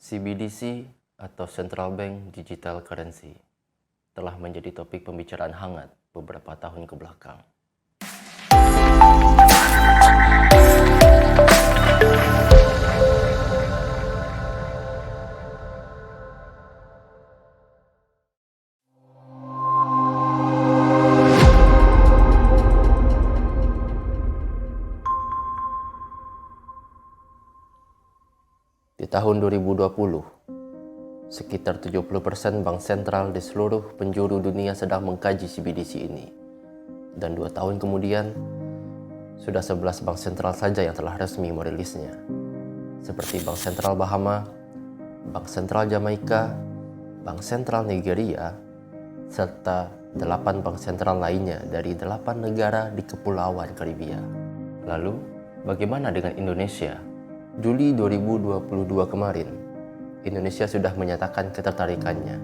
CBDC atau Central Bank Digital Currency telah menjadi topik pembicaraan hangat beberapa tahun ke belakang. Di tahun 2020, sekitar 70% bank sentral di seluruh penjuru dunia sedang mengkaji CBDC ini. Dan 2 tahun kemudian, sudah 11 bank sentral saja yang telah resmi merilisnya. Seperti Bank Sentral Bahama, Bank Sentral Jamaika, Bank Sentral Nigeria, serta 8 bank sentral lainnya dari 8 negara di Kepulauan Karibia. Lalu, bagaimana dengan Indonesia? Juli 2022 kemarin, Indonesia sudah menyatakan ketertarikannya.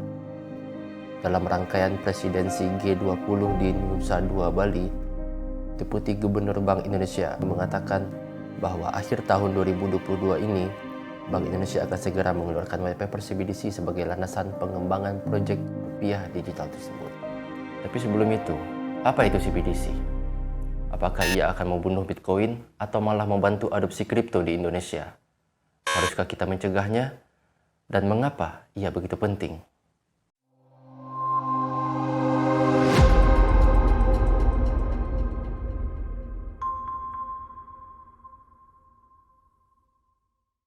Dalam rangkaian presidensi G20 di Nusa Dua Bali, Deputi Gubernur Bank Indonesia mengatakan bahwa akhir tahun 2022 ini, Bank Indonesia akan segera mengeluarkan white paper CBDC sebagai landasan pengembangan proyek rupiah digital tersebut. Tapi sebelum itu, apa itu CBDC? Apakah ia akan membunuh Bitcoin atau malah membantu adopsi kripto di Indonesia? Haruskah kita mencegahnya? Dan mengapa ia begitu penting?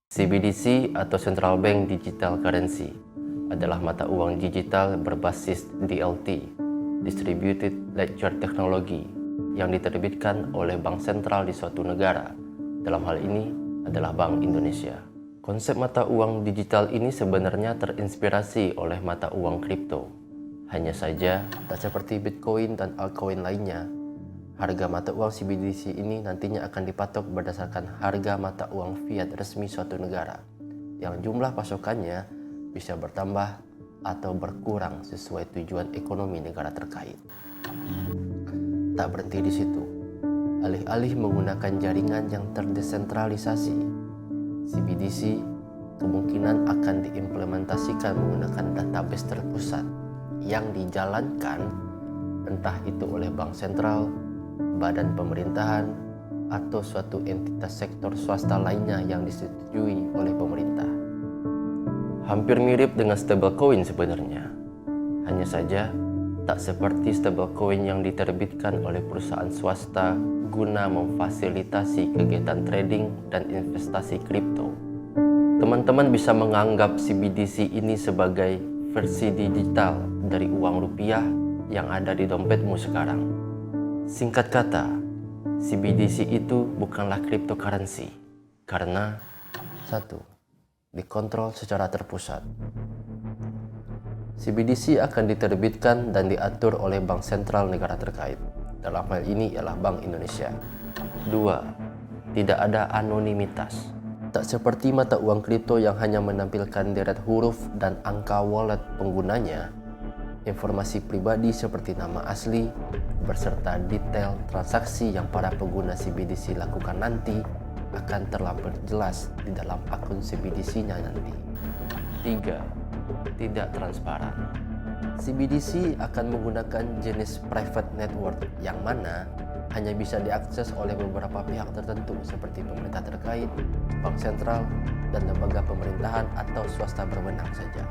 CBDC atau Central Bank Digital Currency adalah mata uang digital berbasis DLT, Distributed Ledger Technology, yang diterbitkan oleh bank sentral di suatu negara. Dalam hal ini adalah Bank Indonesia. Konsep mata uang digital ini sebenarnya terinspirasi oleh mata uang kripto. Hanya saja, tak seperti Bitcoin dan altcoin lainnya, harga mata uang CBDC ini nantinya akan dipatok berdasarkan harga mata uang fiat resmi suatu negara, yang jumlah pasokannya bisa bertambah atau berkurang sesuai tujuan ekonomi negara terkait. Tak berhenti di situ. Alih-alih menggunakan jaringan yang terdesentralisasi, CBDC kemungkinan akan diimplementasikan menggunakan database terpusat yang dijalankan entah itu oleh bank sentral, badan pemerintahan, atau suatu entitas sektor swasta lainnya yang disetujui oleh pemerintah. Hampir mirip dengan stablecoin sebenarnya. Hanya saja, tak seperti stablecoin yang diterbitkan oleh perusahaan swasta guna memfasilitasi kegiatan trading dan investasi kripto. Teman-teman bisa menganggap CBDC ini sebagai versi digital dari uang rupiah yang ada di dompetmu sekarang. Singkat kata, CBDC itu bukanlah cryptocurrency karena 1. Dikontrol secara terpusat. CBDC akan diterbitkan dan diatur oleh bank sentral negara terkait. Dalam hal ini ialah Bank Indonesia. 2. Tidak ada anonimitas. Tak seperti mata uang kripto yang hanya menampilkan deret huruf dan angka wallet penggunanya, informasi pribadi seperti nama asli beserta detail transaksi yang para pengguna CBDC lakukan nanti akan terlampir jelas di dalam akun CBDC-nya nanti. 3. Tidak transparan. CBDC akan menggunakan jenis private network yang mana hanya bisa diakses oleh beberapa pihak tertentu seperti pemerintah terkait, bank sentral, dan lembaga pemerintahan atau swasta berwenang saja.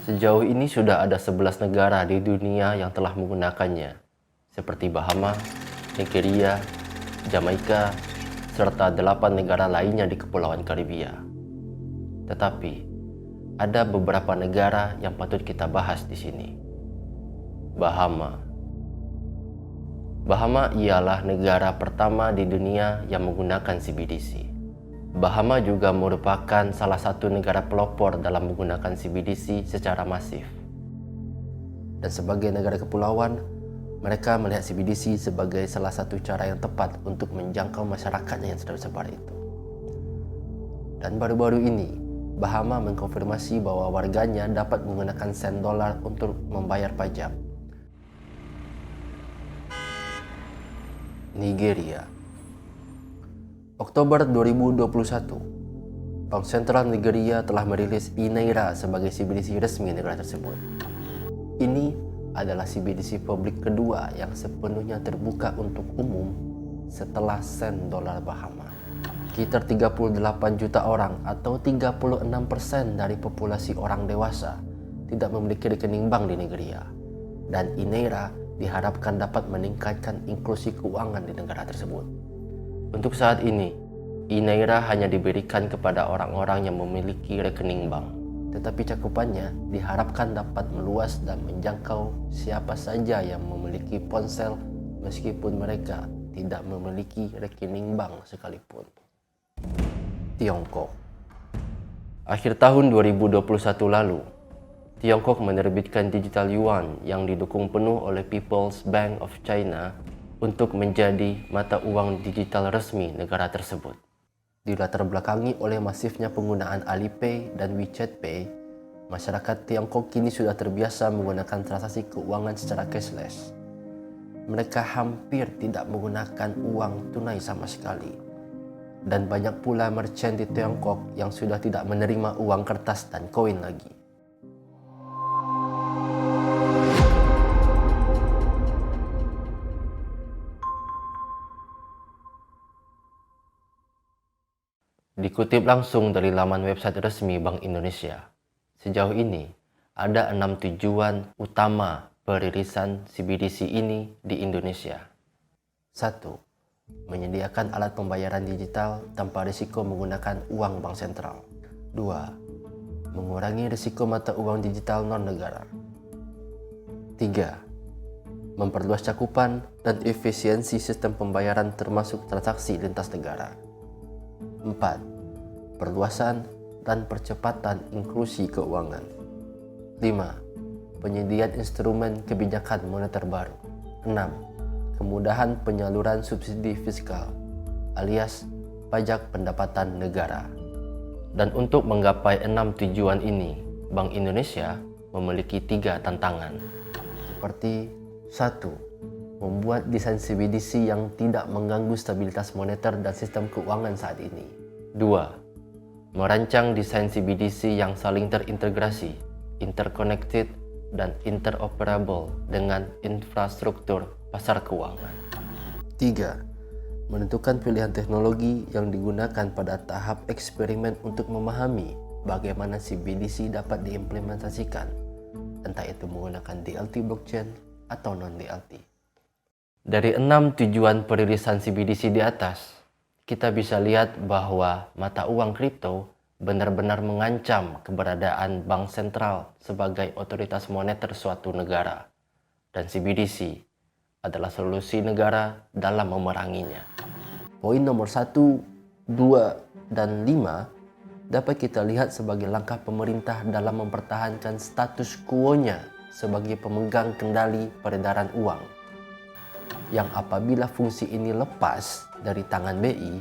Sejauh ini sudah ada 11 negara di dunia yang telah menggunakannya, seperti Bahama, Nigeria, Jamaika, serta 8 negara lainnya di Kepulauan Karibia. Tetapi, ada beberapa negara yang patut kita bahas di sini. Bahama. Bahama ialah negara pertama di dunia yang menggunakan CBDC. Bahama juga merupakan salah satu negara pelopor dalam menggunakan CBDC secara masif. Dan sebagai negara kepulauan, mereka melihat CBDC sebagai salah satu cara yang tepat untuk menjangkau masyarakatnya yang sudah tersebar itu. Dan baru-baru ini, Bahama mengkonfirmasi bahwa warganya dapat menggunakan sen dolar untuk membayar pajak. Nigeria. Oktober 2021, Bank Sentral Nigeria telah merilis e-Naira sebagai CBDC resmi negara tersebut. Ini adalah CBDC publik kedua yang sepenuhnya terbuka untuk umum setelah sen dolar Bahama. Sekitar 38 juta orang atau 36% dari populasi orang dewasa tidak memiliki rekening bank di Nigeria, dan e-Naira diharapkan dapat meningkatkan inklusi keuangan di negara tersebut. Untuk saat ini, e-Naira hanya diberikan kepada orang-orang yang memiliki rekening bank, tetapi cakupannya diharapkan dapat meluas dan menjangkau siapa saja yang memiliki ponsel meskipun mereka tidak memiliki rekening bank sekalipun. Tiongkok. Akhir tahun 2021 lalu, Tiongkok menerbitkan digital yuan yang didukung penuh oleh People's Bank of China untuk menjadi mata uang digital resmi negara tersebut. Dilatar belakangi oleh masifnya penggunaan Alipay dan WeChat Pay, masyarakat Tiongkok kini sudah terbiasa menggunakan transaksi keuangan secara cashless. Mereka hampir tidak menggunakan uang tunai sama sekali. Dan banyak pula merchant di Tiongkok yang sudah tidak menerima uang kertas dan koin lagi. Dikutip langsung dari laman website resmi Bank Indonesia, sejauh ini ada 6 tujuan utama peririsan CBDC ini di Indonesia. 1. Menyediakan alat pembayaran digital tanpa risiko menggunakan uang bank sentral. 2. Mengurangi risiko mata uang digital non-negara. 3. Memperluas cakupan dan efisiensi sistem pembayaran termasuk transaksi lintas negara. 4. Perluasan dan percepatan inklusi keuangan. 5. Penyediaan instrumen kebijakan moneter baru. 6. Kemudahan penyaluran subsidi fiskal alias pajak pendapatan negara. Dan untuk menggapai 6 tujuan ini, Bank Indonesia memiliki 3 tantangan. Seperti 1. Membuat desain CBDC yang tidak mengganggu stabilitas moneter dan sistem keuangan saat ini. 2. Merancang desain CBDC yang saling terintegrasi, interconnected, dan interoperable dengan infrastruktur pasar keuangan. 3. Menentukan pilihan teknologi yang digunakan pada tahap eksperimen untuk memahami bagaimana CBDC dapat diimplementasikan, entah itu menggunakan DLT blockchain atau non-DLT. Dari 6 tujuan peririsan CBDC di atas, kita bisa lihat bahwa mata uang kripto benar-benar mengancam keberadaan bank sentral sebagai otoritas moneter suatu negara, dan CBDC adalah solusi negara dalam memeranginya. Poin nomor 1, 2, dan 5 dapat kita lihat sebagai langkah pemerintah dalam mempertahankan status quo-nya sebagai pemegang kendali peredaran uang, yang apabila fungsi ini lepas dari tangan BI,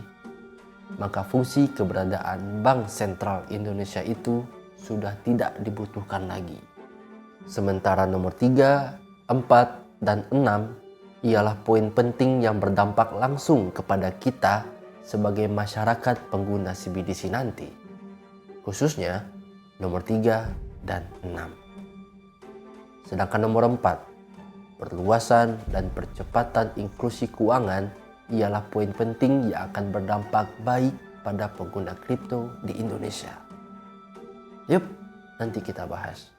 maka fungsi keberadaan Bank Sentral Indonesia itu sudah tidak dibutuhkan lagi. Sementara nomor 3, 4, dan 6 ialah poin penting yang berdampak langsung kepada kita sebagai masyarakat pengguna CBDC nanti, khususnya nomor 3 dan 6. Sedangkan nomor 4, perluasan dan percepatan inklusi keuangan, ialah poin penting yang akan berdampak baik pada pengguna kripto di Indonesia. Yup, nanti kita bahas.